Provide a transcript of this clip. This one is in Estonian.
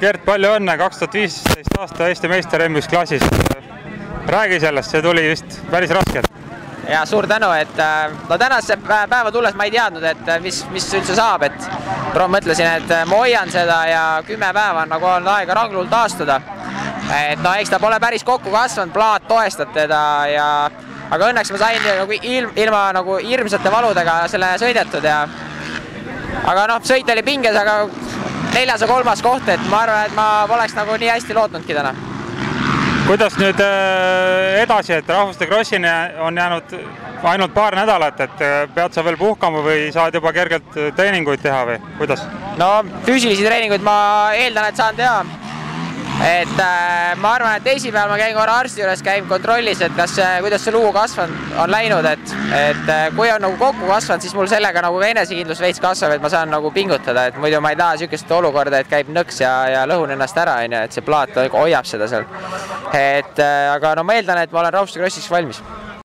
Gert, palju õnne 2015 aasta Eesti meister M1 klassis. Räägi sellest, see tuli vist päris raskelt. Ja suur tänu, et no tänase päeva tulles ma ei teadnud, et mis üldse saab, et mõtlesin, et ma hoian seda ja 10 päeva on nagu olnud aega ranglul taastuda. Et no eks ta pole päris kokku kasvanud, plaat toestab teda ja aga õnneks ma sain nagu ilma nagu hirmsate valudega selle sõidetud ja aga noh, sõit oli pinges, aga 4. ja 3. koht, et ma arvan, et ma poleks nagu nii hästi lootnudki täna. Kuidas nüüd edasi, et rahvuste krossini on jäänud ainult paar nädalat, et pead sa veel puhkama või saad juba kergelt treeninguid teha või kuidas? No füüsilisi treeninguid ma eeldan, et saan teha. Et ma arvan, et teisipäeval ma käin korra arsti juures, käin kontrollis, et kuidas see luu kasvanud on läinud, et kui on nagu kokku kasvanud, siis mul sellega nagu enesekindlus veits kasvab, et ma saan nagu pingutada, et muidu ma ei taha sihukest olukorda, et käib nõks ja lõhun ennast ära, et see plaat hoiab seda seal. Aga no ma eeldan, et ma olen rahvuste krossiks valmis.